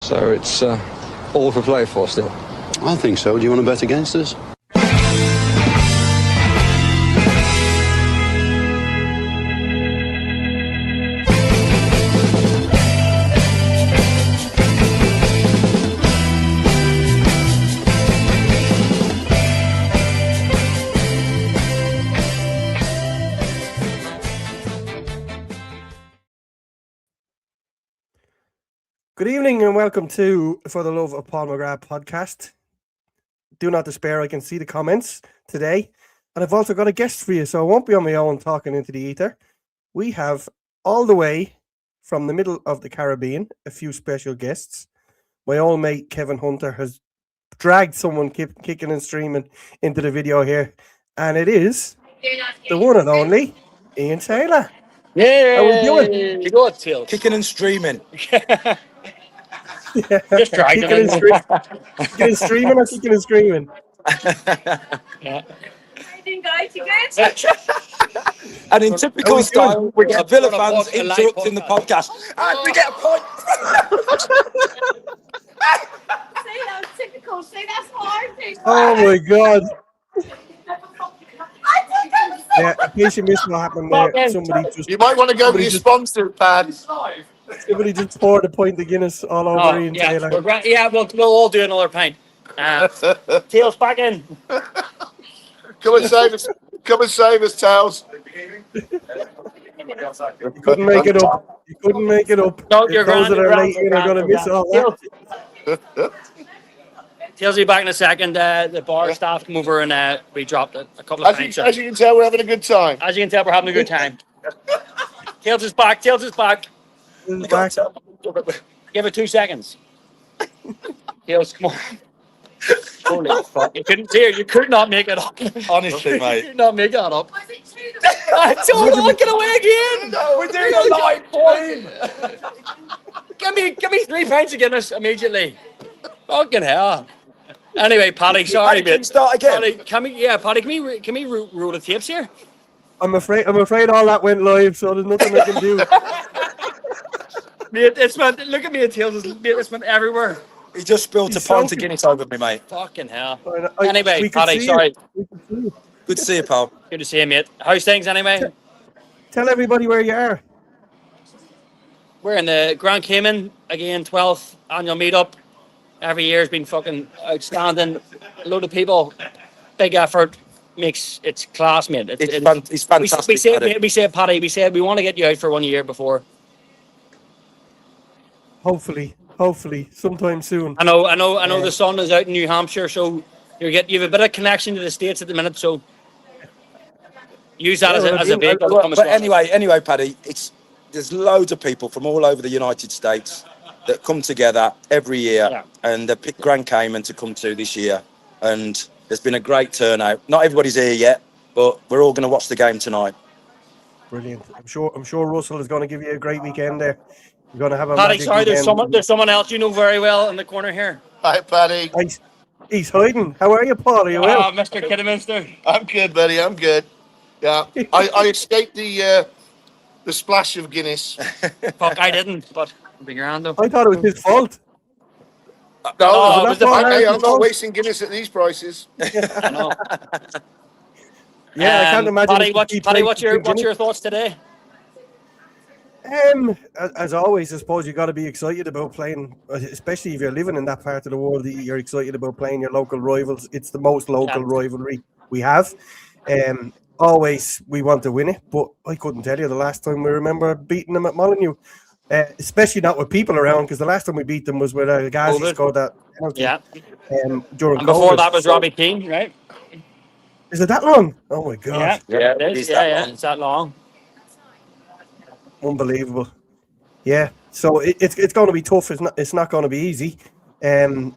So it's all for play for still. I think so. Do you want to bet against us? Good evening and welcome to For the Love of Paul McGrath podcast. Do not despair, I can see the comments today. And I've also got a guest for you, so I won't be on my own talking into the ether. We have all the way from the middle of the Caribbean, a few special guests. My old mate Kevin Hunter has dragged someone kicking and streaming into the video here. And it is the one and only Ian Taylor. Yeah, how we doing? You go, Till. Kicking and streaming. Yeah. Just dragging kicking and streaming or kicking and screaming? Yeah. And in typical style, we get Villa fans interrupting the podcast. And we get a point. Say that's typical. Say that's hard. Oh my God. Yeah, in case you missed what happened there, somebody just... You might want to go with your sponsor, Pad. Somebody just poured a pint of Guinness all over Ian Taylor. We'll all do another pint. Tails back in. Come and save us. Come and save us, Tails. You couldn't make it up. You couldn't make it up. No, you're those grand, that you're are grand, late, you're going to miss all that. Tails will be back in a second. The bar staff come over and we dropped a couple of pints. As you can tell, we're having a good time. As you can tell, we're having a good time. Tails is back. Tails is back. Back. Give it 2 seconds. Tails, come on. Holy fuck. You couldn't see it. You could not make it up. Honestly, You mate. could not make that up. Don't get away again. We're doing a live point. Give me 3 pints of Guinness immediately. Fucking hell. Anyway, Paddy, sorry, mate. Start again. Paddy, can we rule the tapes here? I'm afraid all that went live, so there's nothing I can do. Mate, look at me and Tails. It's went everywhere. He just spilled a pint of Guinness over me, mate. Fucking hell. Anyway, Paddy, sorry. Good to see you, pal. Good to see you, mate. How's things anyway? Tell everybody where you are. We're in the Grand Cayman, again, 12th annual meetup. Every year has been fucking outstanding. A load of people, big effort, it's class, mate. It's fantastic. We say, Paddy, we want to get you out for 1 year before. Hopefully, sometime soon. I know. The sun is out in New Hampshire, so you have a bit of connection to the States at the minute, so use that as a vehicle. But anyway, Paddy, there's loads of people from all over the United States that come together every year, and they pick Grand Cayman to come to this year, and there's been a great turnout. Not everybody's here yet, but we're all going to watch the game tonight. Brilliant. I'm sure Russell is going to give you a great weekend there. You're going to have a Paddy, sorry, weekend. there's someone else you know very well in the corner here. Hi, Paddy. He's hiding. How are you, Paul? Are you well? Mr. Kidderminster. I'm good, buddy. I'm good. Yeah, I escaped the splash of Guinness. Fuck, I didn't, but be grand though. I thought it was his fault. No, it was the fact I'm not wasting Guinness at these prices. I know. Yeah, I can't imagine. Paddy, what's your thoughts today? As always, I suppose you got to be excited about playing, especially if you're living in that part of the world. You're excited about playing your local rivals. It's the most local rivalry we have. Always we want to win it, but I couldn't tell you the last time we remember beating them at Molyneux. Especially not with people around, because the last time we beat them was when Ghazi scored that penalty. Yeah. During and before COVID. that was Robbie Keane, right? Is it that long? Oh my God! Yeah, it is. It's that long. Unbelievable. Yeah. So it's going to be tough. It's not going to be easy. And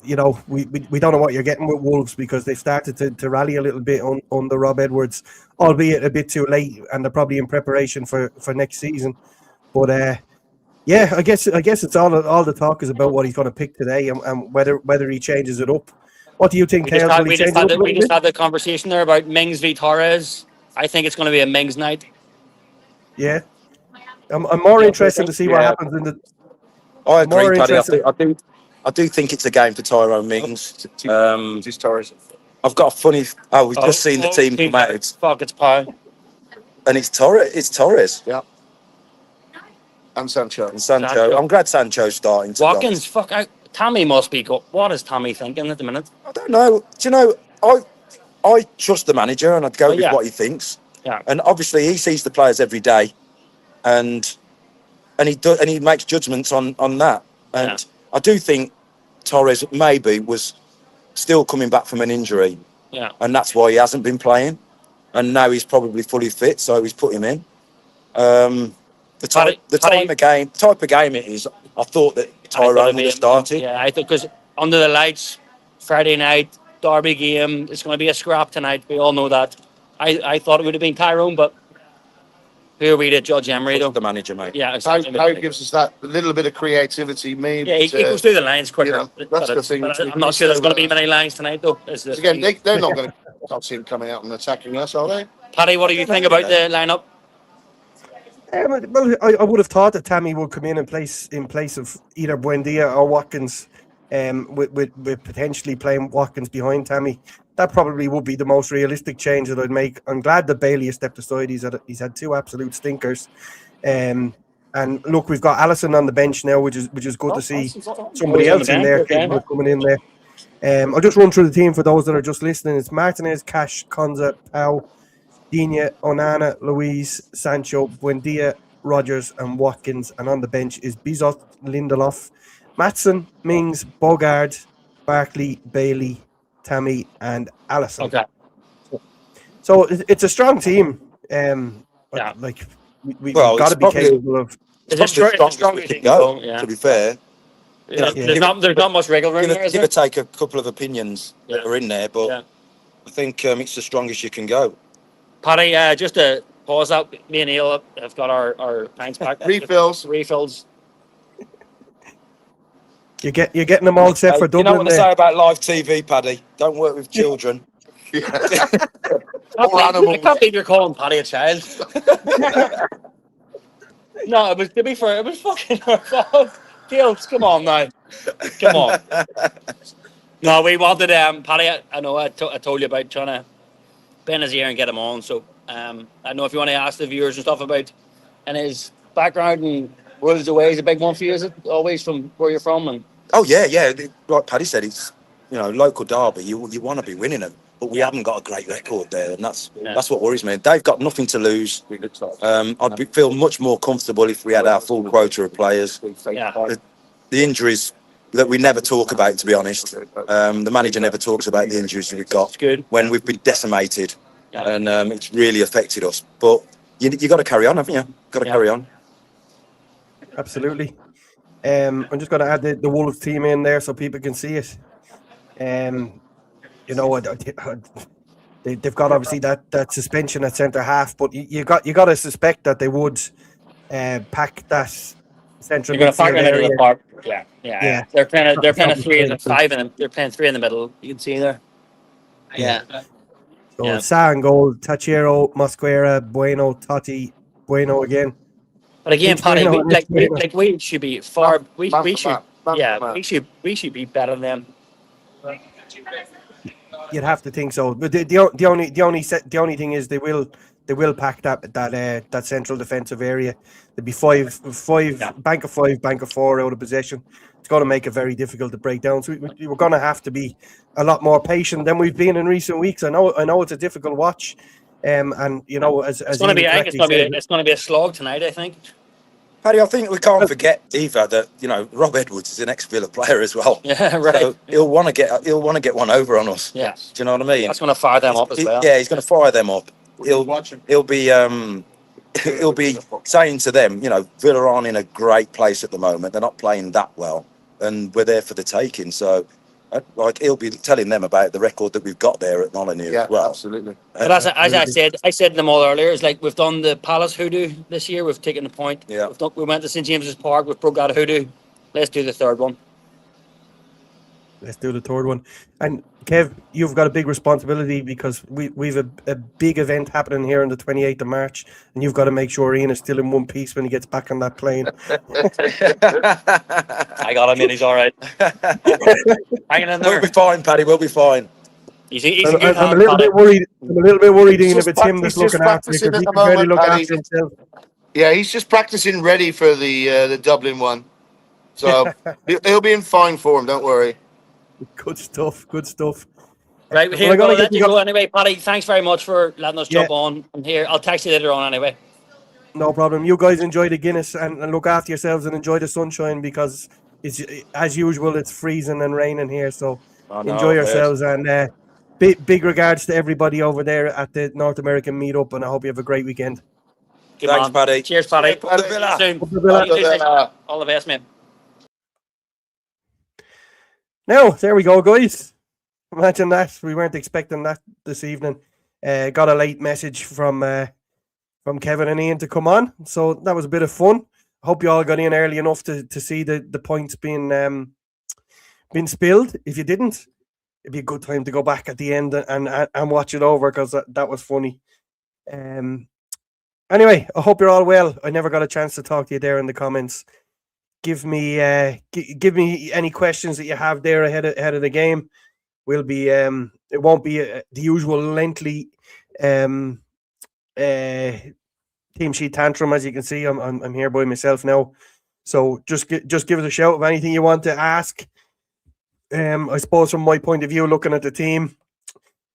you know we don't know what you're getting with Wolves, because they've started to rally a little bit on the Rob Edwards, albeit a bit too late, and they're probably in preparation for next season. But I guess it's all the talk is about what he's going to pick today, and whether he changes it up. What do you think, Tails? We just had the conversation there about Mings v Torres. I think it's going to be a Mings night. Yeah, I'm more interested to see what happens in the I agree, More Paddy. interested. I do think it's a game for Tyrone Mings. Just Torres. I've got a funny. Oh, we've just seen the team come out, Fuck, it's Pau. and it's Torres. It's Torres Yeah. And Sancho. and Sancho. Sancho. I'm glad Sancho's starting. To be Watkins, honest. fuck out. Tommy must be good. What is Tommy thinking at the minute? I don't know. Do you know? I trust the manager, and I'd go with what he thinks. Yeah. And obviously, he sees the players every day, and he makes judgments on that. And I do think Torres maybe was still coming back from an injury, and that's why he hasn't been playing. And now he's probably fully fit, so he's put him in. The type of game it is. I thought that Tyrone would have started. Yeah, I thought because under the lights, Friday night derby game, it's going to be a scrap tonight. We all know that. I thought it would have been Tyrone, but who are we to judge Emery though? The manager, mate. Yeah, exactly. How gives us that little bit of creativity. Maybe. Yeah, he goes through the lines quicker. You know, that's the thing. I'm not sure there's going to be many lines tonight though. Again, they're not going to. Can't see him coming out and attacking us, are they? Paddy, what do you think about the lineup? Well, I would have thought that Tammy would come in place of either Buendia or Watkins, with potentially playing Watkins behind Tammy. That probably would be the most realistic change that I'd make. I'm glad that Bailey has stepped aside. He's had two absolute stinkers, and look, we've got Allison on the bench now, which is good to see somebody else in there coming in there. I'll just run through the team for those that are just listening. It's Martinez, Cash, Konza, Pau, Dina, Onana, Louise, Sancho, Buendia, Rogers, and Watkins. And on the bench is Bizot, Lindelof, Matson, Mings, Bogard, Barkley, Bailey, Tammy, and Allison. Okay. So it's a strong team. Like we've got to be capable of. It's the strongest we can go. Yeah. To be fair. There's not much regular in there, is give there? or take a couple of opinions that are in there, but I think it's the strongest you can go. Paddy, just to pause that, me and Neil have got our pints back. Refills. You're getting them all set for Dublin. You know what they say about live TV, Paddy? Don't work with children. I can't believe you're calling Paddy a child. No, it was to be fair. It was fucking our fault. Gills, come on now. Come on. No, we wanted Paddy. I know I told you about trying to bend his ear and get him on. So I don't know if you want to ask the viewers and stuff about and his background and worlds away is a big one for you. Is it always from where you're from? And oh yeah. Like Paddy said, it's local derby. You want to be winning them, but we haven't got a great record there, and that's what worries me. They've got nothing to lose. I'd feel much more comfortable if we had our full quota of players. The injuries that we never talk about, to be honest. The manager never talks about the injuries we've got when we've been decimated, and it's really affected us. But you got to carry on, haven't you? Got to carry on. Absolutely. I'm just going to add the Wolves team in there so people can see it. They've got obviously that suspension at centre half, but you got to suspect that they would pack that central. You're going to factor into the park. Yeah. They're playing a 3 and a 5, and they're playing 3 in the middle. You can see there. Yeah. So Sa and goal, Tachero, Mosquera, Bueno, Totti, Bueno again. But again, Paddy, we should be far. We should be better than them. You'd have to think so. But the only thing is they will pack that central defensive area. There'll be five bank of 5, bank of 4 out of possession. It's going to make it very difficult to break down. So we're going to have to be a lot more patient than we've been in recent weeks. I know it's a difficult watch. And as it's going to be a slog tonight, I think. Paddy, I think we can't forget either that Rob Edwards is an ex-Villa player as well. Yeah, right. So he'll want to get one over on us. Yeah. Do you know what I mean? That's going to fire them up as well. Yeah, he's going to fire them up. He'll be saying to them, Villa aren't in a great place at the moment. They're not playing that well, and we're there for the taking. So. He'll be telling them about the record that we've got there at Molyneux as well. Absolutely. But as I said to them all earlier, it's like we've done the Palace hoodoo this year. We've taken the point. Yeah. We went to St James's Park. We've broke out a hoodoo. Let's do the third one. Let's do the third one. And Kev, you've got a big responsibility because we've a big event happening here on the 28th of March, and you've got to make sure Ian is still in one piece when he gets back on that plane. I got him in. He's all right. Hanging in there. We'll be fine, Paddy. We'll be fine. He's a good I'm a hand, little Paddy. bit worried. I'm a little bit worried, He's Ian, if just it's him that's he's just looking after you, practicing because at he the can barely moment, look Paddy. after himself. Yeah, he's just practicing ready for the Dublin one. So he'll be in fine form. Don't worry. Good stuff. Good stuff. Right, Well, here I'm we go. gonna get Let you go anyway, Paddy. Thanks very much for letting us Yeah. jump on. And here, I'll text you later on anyway. No problem. You guys enjoy the Guinness and look after yourselves and enjoy the sunshine, because it's, as usual, it's freezing and raining here. So enjoy yourselves, and big regards to everybody over there at the North American meetup, and I hope you have a great weekend. Good Thanks, man. Paddy. Cheers, Paddy. Cheers, Paddy. Up the Villa. Soon. Up the Villa. You too, mate. All the best, man. Now, there we go, guys. Imagine that. We weren't expecting that this evening. Got a late message from Kevin and Ian to come on, so that was a bit of fun. Hope you all got in early enough to see the points being spilled. If you didn't, it'd be a good time to go back at the end and watch it over, because that was funny. Anyway, I hope you're all well. I never got a chance to talk to you there in the comments. Give me any questions that you have there ahead of the game. We'll be it won't be the usual lengthy team sheet tantrum. As you can see, I'm here by myself now, so just give us a shout of anything you want to ask. I suppose from my point of view, looking at the team,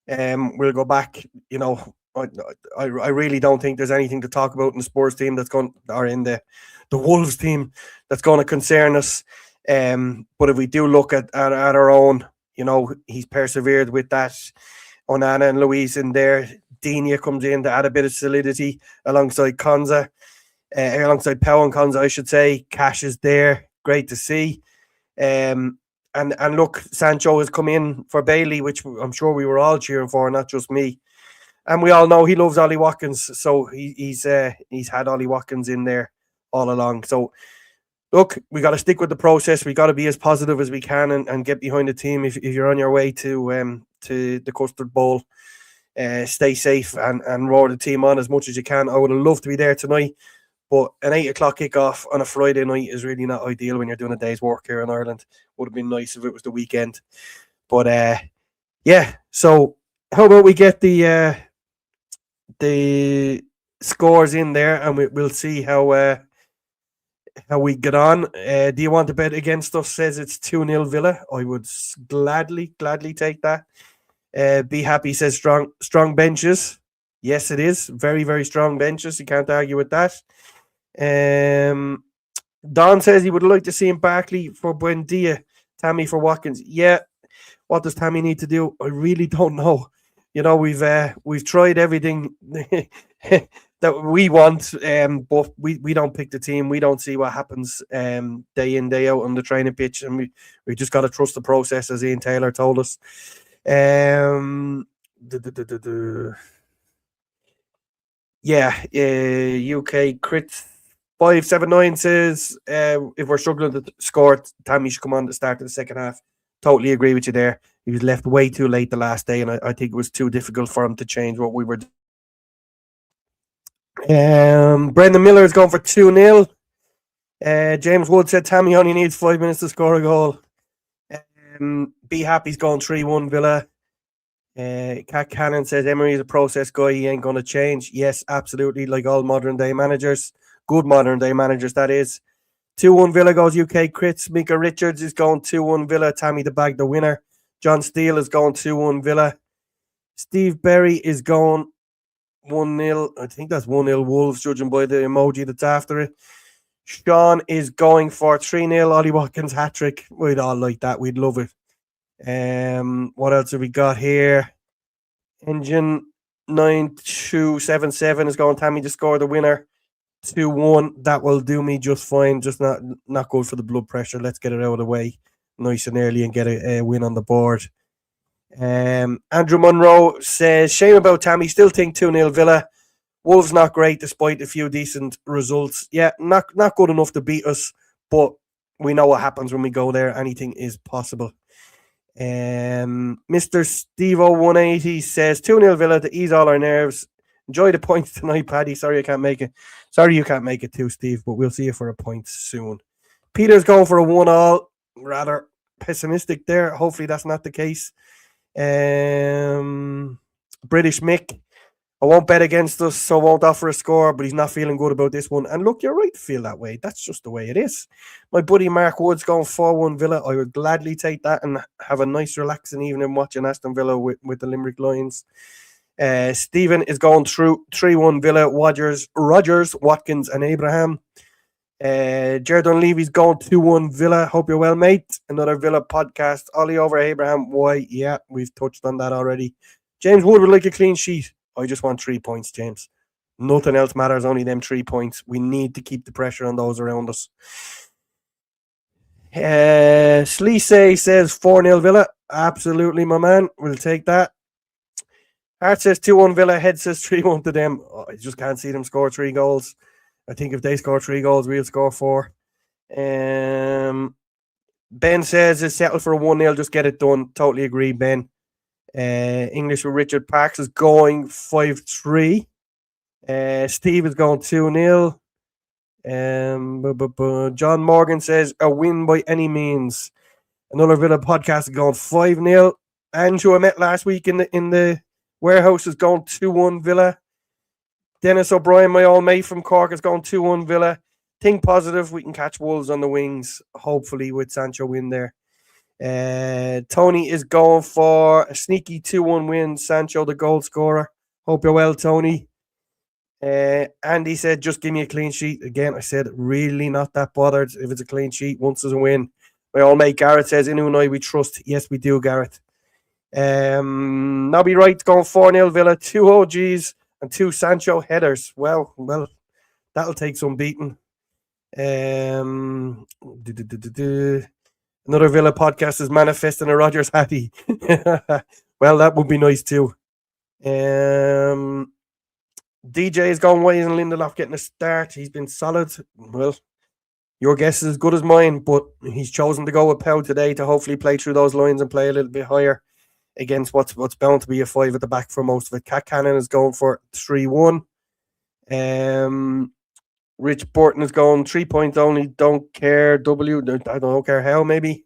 we'll go back. You know, I really don't think there's anything to talk about in the Spurs team or in the Wolves team that's going to concern us. But if we do look at our own, you know, he's persevered with that. Onana and Luis in there. Dina comes in to add a bit of solidity alongside Konza, alongside Pau and Konza, I should say. Cash is there. Great to see. And look, Sancho has come in for Bailey, which I'm sure we were all cheering for, not just me. And we all know he loves Ollie Watkins, so he's had Ollie Watkins in there all along. So look, we got to stick with the process. We got to be as positive as we can and get behind the team. If you're on your way to the Custard Bowl, stay safe and roar the team on as much as you can. I would have loved to be there tonight, but an 8 o'clock kickoff on a Friday night is really not ideal when you're doing a day's work here in Ireland. Would have been nice if it was the weekend. But yeah, so how about we get the scores in there, and we'll see how we get on. Do you want to bet against us? Says it's 2-0 Villa. I would gladly take that. Be Happy says strong benches. Yes, it is. Very, very strong benches. You can't argue with that. Don says he would like to see him Barkley for Buendia, Tammy for Watkins. Yeah. What does Tammy need to do? I really don't know. You know, we've tried everything that we want, but we don't pick the team. We don't see what happens day in, day out on the training pitch, and we just got to trust the process, as Ian Taylor told us. UK Crit 579 says if we're struggling to score, Tammy should come on to start of the second half. Totally agree with you there. He was left way too late the last day, and I think it was too difficult for him to change what we were doing. Brendan Miller is going for 2-0. James Wood said Tammy only needs 5 minutes to score a goal. Be Happy's going 3-1 Villa. Cat Cannon says Emery is a process guy. He ain't going to change. Yes, absolutely. Like all modern day managers. Good modern day managers, that is. 2-1 Villa goes UK Crits. Mika Richards is going 2-1 Villa. Tammy the Bag, the winner. John Steele is going 2-1 Villa. Steve Berry is going 1-0. I think that's 1-0 Wolves, judging by the emoji that's after it. Sean is going for 3-0 Ollie Watkins hat-trick. We'd all like that. We'd love it. What else have we got here? Engine 9277 is going Tammy to score the winner. 2-1. That will do me just fine. Just not good for the blood pressure. Let's get it out of the way nice and early and get a win on the board. Andrew Munro says, shame about Tammy. Still think 2-0 Villa. Wolves not great despite a few decent results. Yeah, not good enough to beat us, but we know what happens when we go there. Anything is possible. Mr. Steve0180 says 2-0 Villa to ease all our nerves. Enjoy the points tonight, Paddy. Sorry I can't make it. Sorry you can't make it too, Steve, but we'll see you for a point soon. Peter's going for a 1-1. Rather pessimistic there. Hopefully that's not the case. British Mick, I won't bet against us, so I won't offer a score, but he's not feeling good about this one. And look, you're right to feel that way. That's just the way it is. My buddy Mark Woods going 4-1 Villa. I would gladly take that and have a nice relaxing evening watching Aston Villa with the Limerick Lions. Stephen is going through 3-1 Villa, Rodgers, Watkins and Abraham. Jared Levy's going 2-1 Villa. Hope you're well, mate. Another Villa podcast. Ollie over Abraham. Why? Yeah, we've touched on that already. James Wood would like a clean sheet. I just want 3 points, James. Nothing else matters, only them 3 points. We need to keep the pressure on those around us. Sleesay says 4-0 Villa. Absolutely, my man. We'll take that. Hart says 2-1 Villa. Head says 3-1 to them. Oh, I just can't see them score 3 goals. I think if they score 3 goals, we'll score 4. Ben says it's settled for a 1-0. Just get it done. Totally agree, Ben. English with Richard Parks is going 5-3. Steve is going 2-0. John Morgan says a win by any means. Another Villa podcast is going 5-0. Andrew I met last week in the warehouse is going 2-1 Villa. Dennis O'Brien, my old mate from Cork, is going 2-1 Villa. Think positive. We can catch Wolves on the wings, hopefully, with Sancho win there. Tony is going for a sneaky 2-1 win. Sancho, the goal scorer. Hope you're well, Tony. Andy said, just give me a clean sheet. Again, I said, really not that bothered if it's a clean sheet. Once there's a win. My old mate Garrett says, Inu and I, we trust. Yes, we do, Garrett. Nobby Wright's going 4-0 Villa. 2 OGs and 2 Sancho headers. Well, that'll take some beating. Another Villa podcast is manifesting a Rodgers hattie. Well, that would be nice too. DJ is going, why isn't Lindelof getting a start? He's been solid. Well, your guess is as good as mine, but he's chosen to go with Powell today to hopefully play through those lines and play a little bit higher against what's bound to be a 5 at the back for most of it. Cat Cannon is going for 3-1. Rich Borton is going 3 points only. Don't care. I don't care how, maybe.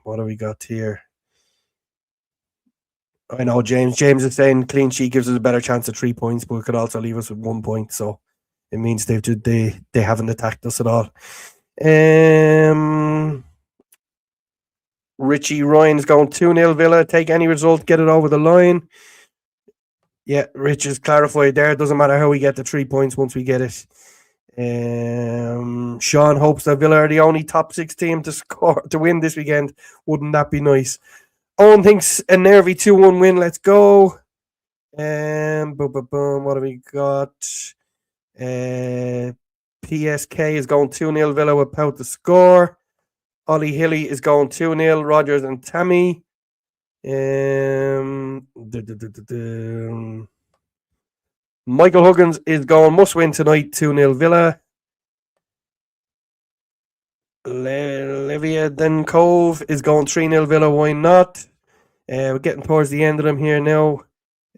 What do we got here? I know James is saying clean sheet gives us a better chance of 3 points, but it could also leave us with 1 point. So it means they haven't attacked us at all. Richie Ryan's going 2-0 Villa. Take any result, get it over the line. Yeah, Rich has clarified there. It doesn't matter how we get the 3 points once we get it. Sean hopes that Villa are the only top 6 team to win this weekend. Wouldn't that be nice? Owen thinks a nervy 2-1 win. Let's go. What have we got? PSK is going 2-0 Villa without the score. Ollie Hilly is going 2-0 Rodgers and Tammy. Michael Huggins is going must win tonight 2-0 Villa. Olivia Den Cove is going 3-0 Villa. Why not? We're getting towards the end of them here now.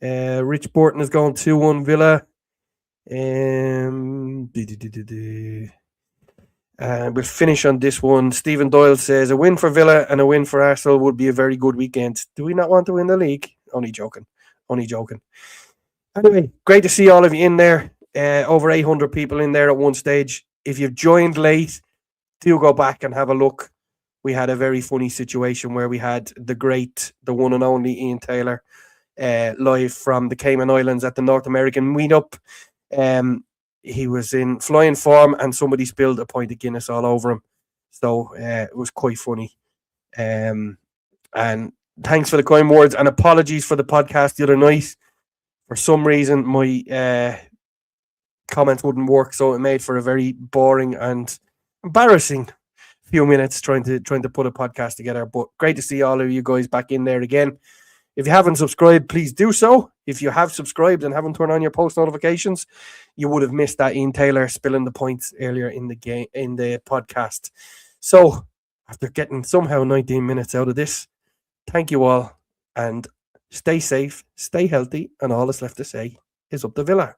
Rich Borton is going 2-1 Villa. We'll finish on this one. Stephen Doyle says a win for Villa and a win for Arsenal would be a very good weekend. Do we not want to win the league? Only joking. Anyway, great to see all of you in there. Over 800 people in there at one stage. If you've joined late, do go back and have a look. We had a very funny situation where we had the one and only Ian Taylor live from the Cayman Islands at the North American meetup. He was in flying form and somebody spilled a pint of Guinness all over him. So it was quite funny. And thanks for the kind words and apologies for the podcast the other night. For some reason, my comments wouldn't work, so it made for a very boring and embarrassing few minutes trying to put a podcast together. But great to see all of you guys back in there again. If you haven't subscribed, please do so. If you have subscribed and haven't turned on your post notifications, you would have missed that Ian Taylor spilling the points earlier in the game, in the podcast. So after getting somehow 19 minutes out of this. Thank you all, and stay safe, stay healthy, and all that's left to say is up the Villa.